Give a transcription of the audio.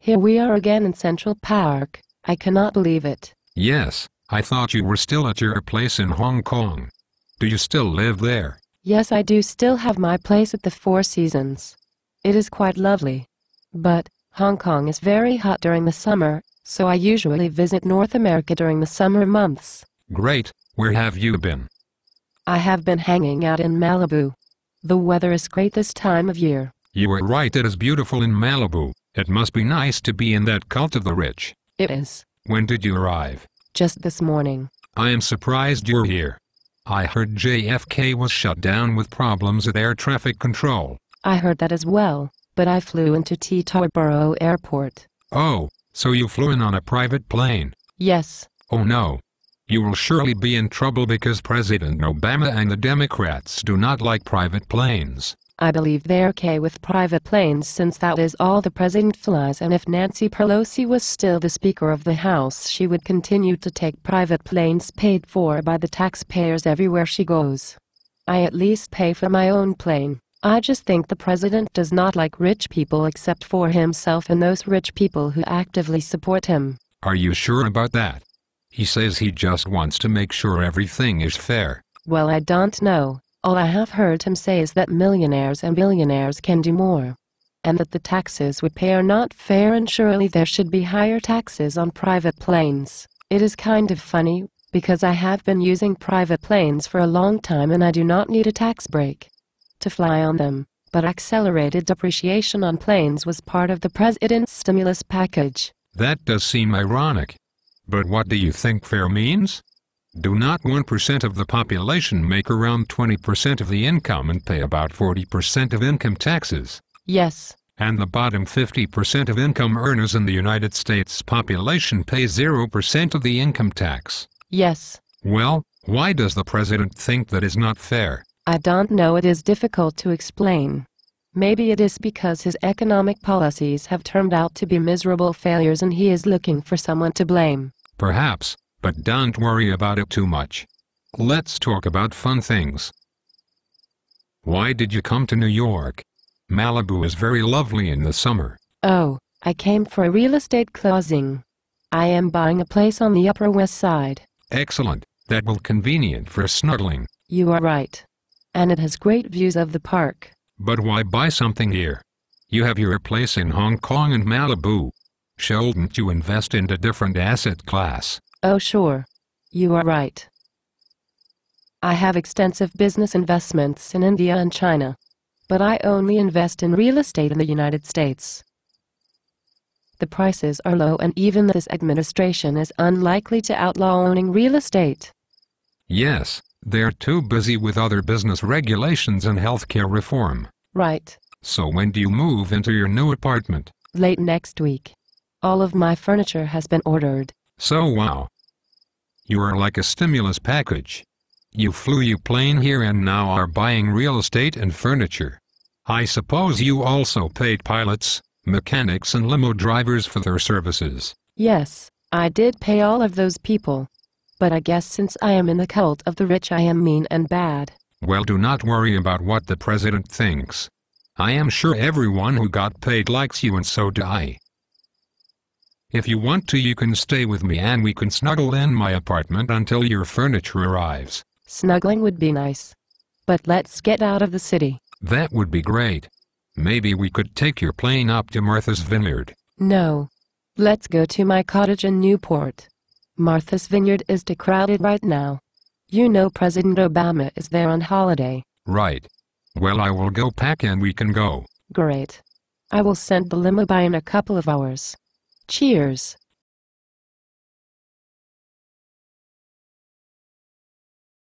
Here we are again in Central Park. I cannot believe it. Yes, I thought you were still at your place in Hong Kong. Do you still live there? Yes, I do still have my place at the Four Seasons. It is quite lovely. But Hong Kong is very hot during the summer, so I usually visit North America during the summer months. Great, where have you been? I have been hanging out in Malibu. The weather is great this time of year. You were right, it is beautiful in Malibu. It must be nice to be in that cult of the rich. It is. When did you arrive? Just this morning. I am surprised you're here. I heard JFK was shut down with problems at air traffic control. I heard that as well, but I flew into Teterboro Airport. Oh, so you flew in on a private plane? Yes. Oh no. You will surely be in trouble because President Obama and the Democrats do not like private planes. I believe they're okay with private planes since that is all the president flies, and if Nancy Pelosi was still the Speaker of the House, she would continue to take private planes paid for by the taxpayers everywhere she goes. I at least pay for my own plane. I just think the president does not like rich people except for himself and those rich people who actively support him. Are you sure about that? He says he just wants to make sure everything is fair. Well, I don't know. All I have heard him say is that millionaires and billionaires can do more. And that the taxes we pay are not fair, and surely there should be higher taxes on private planes. It is kind of funny, because I have been using private planes for a long time and I do not need a tax break to fly on them, but accelerated depreciation on planes was part of the president's stimulus package. That does seem ironic. But what do you think fair means? Do not 1% of the population make around 20% of the income and pay about 40% of income taxes? Yes. And the bottom 50% of income earners in the United States population pay 0% of the income tax? Yes. Well, why does the president think that is not fair? I don't know, it is difficult to explain. Maybe it is because his economic policies have turned out to be miserable failures and he is looking for someone to blame. Perhaps, but don't worry about it too much. Let's talk about fun things. Why did you come to New York? Malibu is very lovely in the summer. Oh, I came for a real estate closing. I am buying a place on the Upper West Side. Excellent, that will be convenient for snuggling. You are right. And it has great views of the park. But why buy something here? You have your place in Hong Kong and Malibu. Shouldn't you invest in a different asset class? Oh sure. You are right. I have extensive business investments in India and China. But I only invest in real estate in the United States. The prices are low and even this administration is unlikely to outlaw owning real estate. Yes, they're too busy with other business regulations and healthcare reform. Right. So when do you move into your new apartment? Late next week. All of my furniture has been ordered. So wow. You are like a stimulus package. You flew your plane here and now are buying real estate and furniture. I suppose you also paid pilots, mechanics and limo drivers for their services. Yes, I did pay all of those people. But I guess since I am in the cult of the rich I am mean and bad. Well, do not worry about what the president thinks. I am sure everyone who got paid likes you and so do I. If you want to, you can stay with me and we can snuggle in my apartment until your furniture arrives. Snuggling would be nice. But let's get out of the city. That would be great. Maybe we could take your plane up to Martha's Vineyard. No. Let's go to my cottage in Newport. Martha's Vineyard is too crowded right now. You know President Obama is there on holiday. Right. Well, I will go pack and we can go. Great. I will send the limo by in a couple of hours. Cheers.